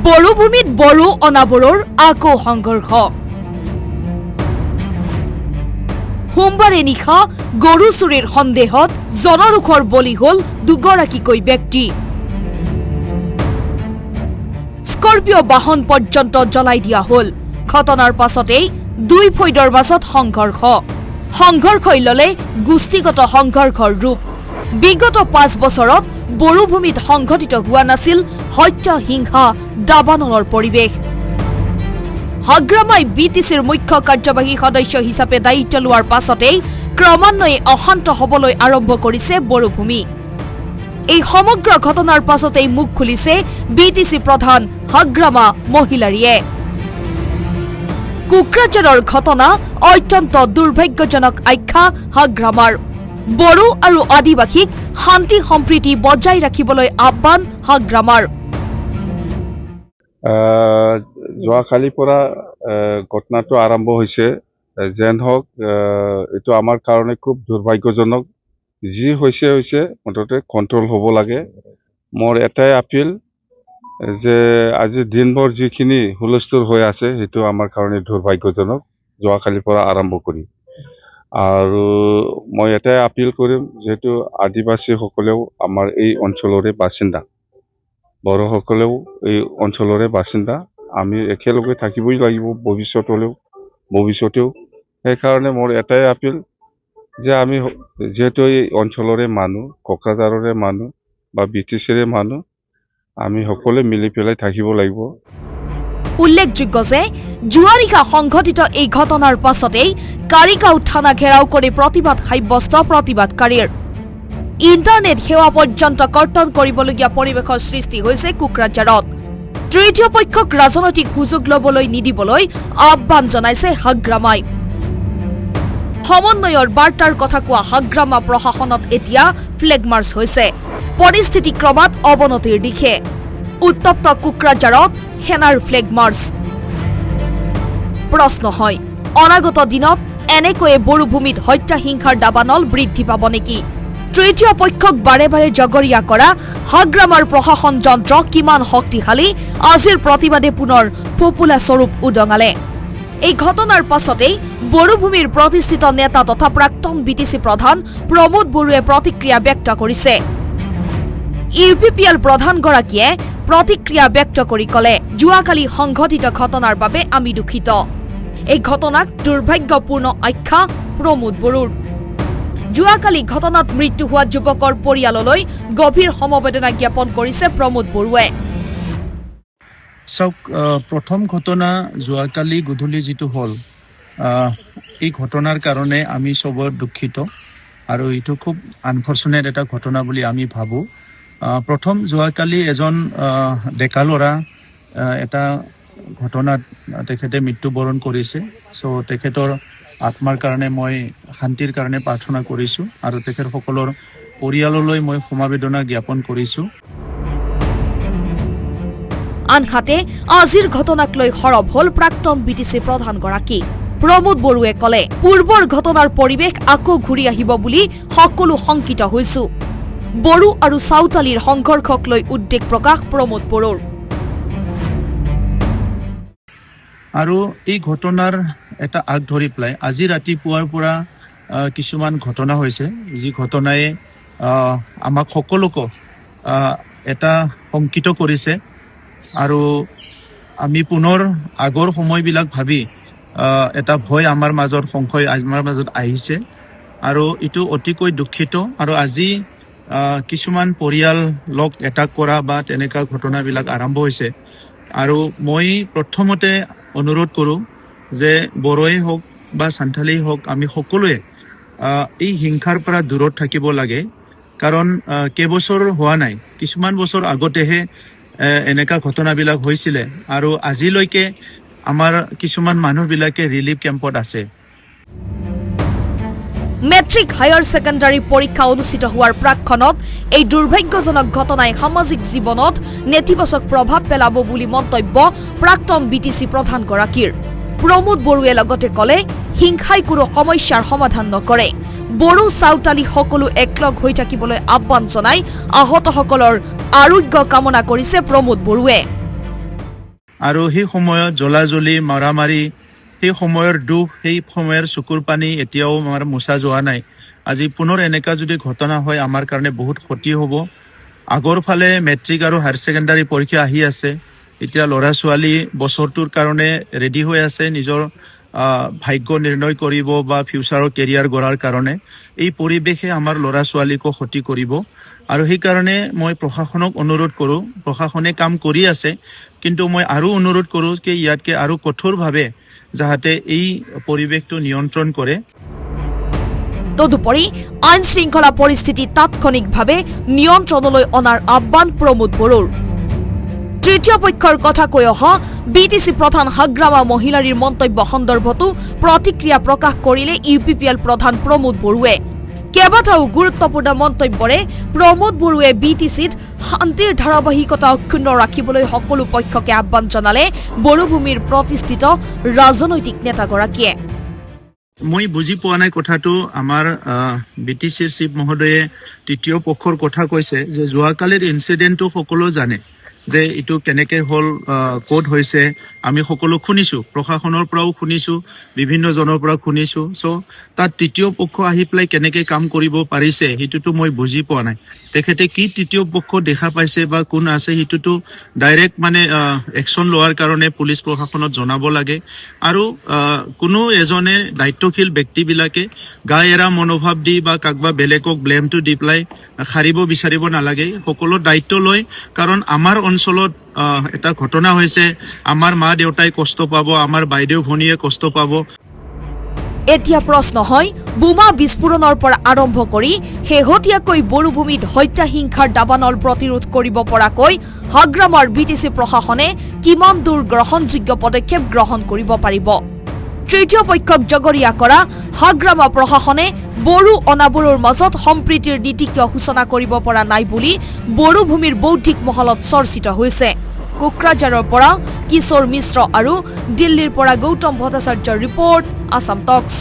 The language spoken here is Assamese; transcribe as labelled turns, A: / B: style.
A: বড়োভূমিত বড়ো অনাবৰৰ আকৌ সংঘৰ্ষ। সোমবাৰে নিশা গৰু চুৰিৰ সন্দেহত জনৰোষৰ বলি হল দুগৰাকীকৈ ব্যক্তি। স্কৰ্পিঅ বাহন পৰ্যন্ত জ্বলাই দিয়া হল। ঘটনাৰ পাছতেই দুই ফৈদৰ মাজত সংঘৰ্ষ। সংঘৰ্ষই ললে গোষ্ঠীগত সংঘৰ্ষৰ ৰূপ। বিগত 5 বছৰত বড়োভূমিত সংঘটিত হোৱা নাছিল হত্যা, হিংসা, দাবানলৰ পৰিৱেশ। হাগ্ৰামাই বিটিচিৰ মুখ্য কাৰ্যবাহী সদস্য হিচাপে দায়িত্ব লোৱাৰ পাছতেই ক্ৰমান্বয়ে অশান্ত হবলৈ আৰম্ভ কৰিছে বড়োভূমি। এই সমগ্ৰ ঘটনাৰ পাছতেই মুখ খুলিছে বিটিচি প্ৰধান হাগ্ৰামা মহিলাৰীয়ে। কোকৰাঝাৰৰ ঘটনা অত্যন্ত দুৰ্ভাগ্যজনক আখ্যা হাগ্ৰামাৰ। বড়ো আৰু আদিবাসীক শান্তি সম্প্ৰীতি বজাই ৰাখিবলৈ আহ্বান হাগ্ৰামাৰ।
B: যোৱাকালিৰ পৰা ঘটনাটো আৰম্ভ হৈছে। যেন হওক, এইটো আমাৰ কাৰণে খুব দুৰ্ভাগ্যজনক। যি হৈছে মুঠতে কণ্ট্ৰল হ'ব লাগে। মোৰ এটাই আপিল যে আজি দিনভৰ যিখিনি হুলস্থুল হৈ আছে সেইটো আমাৰ কাৰণে দুৰ্ভাগ্যজনক, যোৱাকালিৰ পৰা আৰম্ভ কৰি। আৰু মই এটাই আপিল কৰিম, যিহেতু আদিবাসীসকলেও আমাৰ এই অঞ্চলৰে বাসিন্দা, বড়োসকলেও এই অঞ্চলৰে বাসিন্দা, আমি একেলগে থাকিবই লাগিব ভৱিষ্যতেও। সেইকাৰণে মোৰ এটাই আপিল যে আমি যিহেতু এই অঞ্চলৰে মানুহ, কোকৰাঝাৰৰে মানুহ বা বিটিচিৰে মানুহ, আমি সকলোৱে মিলি পেলাই থাকিব লাগিব।
A: উল্লেখযোগ্য যে যোৱা নিশা সংঘটিত এই ঘটনাৰ পাছতেই কাৰিগাঁও থানা ঘেৰাও কৰি প্ৰতিবাদ সাব্যস্ত প্ৰতিবাদকাৰীৰ। ইণ্টাৰনেট সেৱা পৰ্যন্ত কৰ্তন কৰিবলগীয়া পৰিৱেশৰ সৃষ্টি হৈছে কোকৰাঝাৰত। তৃতীয় পক্ষক ৰাজনৈতিক সুযোগ লবলৈ নিদিবলৈ আহ্বান জনাইছে হাগ্ৰামাই। সমন্বয়ৰ বাৰ্তাৰ কথা কোৱা হাগ্ৰামা প্ৰশাসনত এতিয়া ফ্লেগ মাৰ্চ হৈছে। পৰিস্থিতি ক্ৰমাৎ অৱনতিৰ দিশে। উত্তপ্ত কোকৰাঝাৰত সেনাৰ ফ্লেগ মাৰ্চ। প্ৰশ্ন হয়, অনাগত দিনত এনেকৈয়ে বড়োভূমিত হত্যা, হিংসাৰ দাবানল বৃদ্ধি পাব নেকি? তৃতীয় পক্ষক বাৰে বাৰে জগৰীয়া কৰা হাগ্ৰামাৰ প্ৰশাসন যন্ত্ৰ কিমান শক্তিশালী, আজিৰ প্ৰতিবাদে পুনৰ ফোপোলা স্বৰূপ উদঙালে। এই ঘটনাৰ পাছতেই বড়োভূমিৰ প্ৰতিষ্ঠিত নেতা তথা প্ৰাক্তন বিটিচি প্ৰধান প্ৰমোদ বড়োৱে প্ৰতিক্ৰিয়া ব্যক্ত কৰিছে। ইউপিপিএল প্ৰধানগৰাকীয়ে প্ৰতিক্ৰিয়া ব্যক্ত কৰি কলে, যোৱাকালি সংঘটিত ঘটনাৰ বাবে আমি দুখিত। এই ঘটনাক দুৰ্ভাগ্যপূৰ্ণ আখ্যা প্ৰমোদ বড়োৰ। যোৱাকালি ঘটনাত মৃত্যু হোৱা যুৱকৰ পৰিয়াললৈ গভীৰ সমবেদনা জ্ঞাপন কৰিছে প্ৰমোদ বড়োৱে।
C: চাওক, প্ৰথম ঘটনা যোৱাকালি গধূলি যিটো হ'ল, এই ঘটনাৰ কাৰণে আমি চবৰ দুখিত আৰু এইটো খুব আনফৰ্চুনেট এটা ঘটনা বুলি আমি ভাবোঁ। প্ৰথম যোৱাকালি এজন ডেকা ল'ৰা এটা ঘটনাত তেখেতে মৃত্যুবৰণ কৰিছে। চ' তেখেতৰ আত্মাৰ কাৰণে মই শান্তিৰ কাৰণে প্ৰাৰ্থনা কৰিছোঁ আৰু তেখেতসকলৰ পৰিয়াললৈ মই সমবেদনা জ্ঞাপন কৰিছোঁ।
A: আনহাতে আজিৰ ঘটনাক লৈ সৰব হল প্ৰাক্তন বিটিচি প্ৰধানগৰাকী। প্ৰমোদ বড়োৱে কলে, পূৰ্বৰ ঘটনাৰ পৰিৱেশ আকৌ ঘূৰি আহিব বুলি সকলো শংকিত হৈছো। বড়ো আৰু চাওতালীৰ সংঘৰ্ষক লৈ উদ্বেগ প্ৰকাশ প্ৰমোদ বড়োৰ।
C: আৰু এই ঘটনাৰ এটা আগ ধৰি পেলাই আজি ৰাতিপুৱাৰ পৰা কিছুমান ঘটনা হৈছে, যি ঘটনাই আমাক সকলোকে এটা শংকিত কৰিছে। আৰু আমি পুনৰ আগৰ সময়বিলাক ভাবি এটা ভয় আমাৰ মাজত, সংশয় আমাৰ মাজত আহিছে আৰু এইটো অতিকৈ দুখিত। আৰু আজি কিছুমান পৰিয়ালক এটাক কৰা বা তেনেকুৱা ঘটনাবিলাক আৰম্ভ হৈছে। আৰু মই প্ৰথমতে অনুৰোধ কৰোঁ যে বড়োৱেই হওক বা সান্থালেই হওক, আমি সকলোৱে এই হিংসাৰ পৰা দূৰত থাকিব লাগে। কাৰণ কেইবছৰ হোৱা নাই, কিছুমান বছৰ আগতেহে এনেকুৱা ঘটনাবিলাক হৈছিলে আৰু আজিলৈকে আমাৰ কিছুমান মানুহবিলাকে ৰিলিফ কেম্পত আছে।
A: মেট্ৰিক হায়াৰ ছেকেণ্ডাৰী পৰীক্ষা অনুষ্ঠিত হোৱাৰ প্ৰাকক্ষণত এই দুৰ্ভাগ্যজনক ঘটনাই সামাজিক জীৱনত নেতিবাচক প্ৰভাৱ পেলাব বুলি মন্তব্য প্ৰাক্তন বিটিচি প্ৰধানগৰাকীৰ। প্ৰমোদ বড়োৱে লগতে কলে, হিংসাই কোনো সমস্যাৰ সমাধান নকৰে। বড়ো চাওতালী সকলো একলগ হৈ থাকিবলৈ আহ্বান জনাই আহতসকলৰ আৰোগ্য কামনা কৰিছে প্ৰমোদ বড়োৱে।
C: আৰু সেই সময়ত জ্বলাজ্বলি মাৰামাৰি সেই সময়ৰ দুখ সেই সময়ৰ চকুৰ পানী এতিয়াও আমাৰ মোচা যোৱা নাই আজি পুনৰ এনেকা যদি ঘটনা হয় আমাৰ কাৰণে বহুত ক্ষতি হ'ব আগৰ ফালে মেট্ৰিক আৰু হায়াৰ ছেকেণ্ডাৰী পৰীক্ষা আহি আছে এতিয়া ল'ৰা ছোৱালী বছৰটোৰ কাৰণে ৰেডি হৈ আছে নিজৰ ভাগ্য নিৰ্ণয় কৰিব বা ফিউচাৰৰ কেৰিয়াৰ গঢ়াৰ কাৰণে এই পৰিৱেশে আমাৰ ল'ৰা ছোৱালীকো ক্ষতি কৰিব আৰু সেইকাৰণে মই প্ৰশাসনক অনুৰোধ কৰোঁ প্ৰশাসনে কাম কৰি আছে কিন্তু মই আৰু অনুৰোধ কৰোঁ যে ইয়াতকে আৰু কঠোৰভাৱে যাতে এই পৰিৱেশটো নিয়ন্ত্ৰণ কৰে
A: তদুপৰি আইন শৃংখলা পৰিস্থিতি তাৎক্ষণিকভাৱে নিয়ন্ত্ৰণলৈ অনাৰ আহ্বান প্ৰমোদ বড়োৰ তৃতীয় পক্ষৰ কথা কৈ অহা বিটিসি প্ৰধান হাগ্ৰামা মহিলাৰীৰ মন্তব্য সন্দৰ্ভতো প্ৰতিক্ৰিয়া প্ৰকাশ কৰিলে ইউপিপিএল প্ৰধান প্ৰমোদ বড়োৱে কেইবাটাও গুৰুত্বপূৰ্ণ মন্তব্যৰে প্ৰমোদ বড়োৱে বিটিসিত শান্তিৰ ধাৰাবাহিকতা অক্ষুণ্ণ ৰাখিবলৈ সকলো পক্ষকে আহ্বান জনালে বড়োভূমিৰ প্ৰতিষ্ঠিত ৰাজনৈতিক নেতাগৰাকীয়ে
C: মই বুজি পোৱা নাই কথাটো আমাৰ বিটিসিৰ চিফ মহোদয়ে তৃতীয় পক্ষৰ কথা কৈছে যে যোৱাকালিৰ ইনসিডেন্টটো সকলো জানে যে ইটো কেনেকে হল কোড হৈছে আমি সকলো শুনিছো প্ৰশাসনৰ পৰাও শুনিছো বিভিন্ন জনৰ পৰা শুনিছো সো তাত তৃতীয় পক্ষ আহি প্লাই কেনেকে কাম কৰিব পাৰিছে হিতুটো মই বুজি পোৱা নাই তেখেতে কি তৃতীয় পক্ষ দেখা পাইছে বা কোন আছে হিতুটো ডাইৰেক্ট মানে একশন লোৱাৰ কাৰণে পুলিশ প্ৰশাসনত জনাব লাগে আৰু কোনো এজনে দায়িত্বশীল ব্যক্তিবিলাকে গা এৰা মনোভাৱ দি বা কাকবা বেলেগক ব্লেমটো দি প্লাই খাৰিব বিচাৰিব নালাগে সকলো দায়িত্ব লৈ কাৰণ আমাৰ অঞ্চলত এটা ঘটনা হৈছে আমাৰ মা দেউতাই কষ্ট পাব আমাৰ বাইদেউ ভনীয়ে কষ্ট পাব
A: এতিয়া প্ৰশ্ন হয় বোমা বিস্ফোৰণৰ পৰা আৰম্ভ কৰি শেহতীয়াকৈ বড়োভূমিত হত্যা হিংসাৰ দাবানল প্ৰতিৰোধ কৰিব পৰাকৈ হাগ্ৰামাৰ বিটিসি প্ৰশাসনে কিমান দূৰ গ্ৰহণযোগ্য পদক্ষেপ গ্ৰহণ কৰিব পাৰিব তৃতীয় পক্ষক জগৰীয়া কৰা হাগ্ৰামা প্ৰশাসনে বড়ো অনাবড়োৰ মাজত সম্প্ৰীতিৰ নীতি কিয় সূচনা কৰিব পৰা নাই বুলি বড়োভূমিৰ বৌদ্ধিক মহলত চৰ্চিত হৈছে কোকৰাঝাৰৰ পৰা কিশোৰ মিশ্ৰ আৰু দিল্লীৰ পৰা গৌতম ভট্টাচাৰ্যৰ ৰিপৰ্ট আসাম টক্স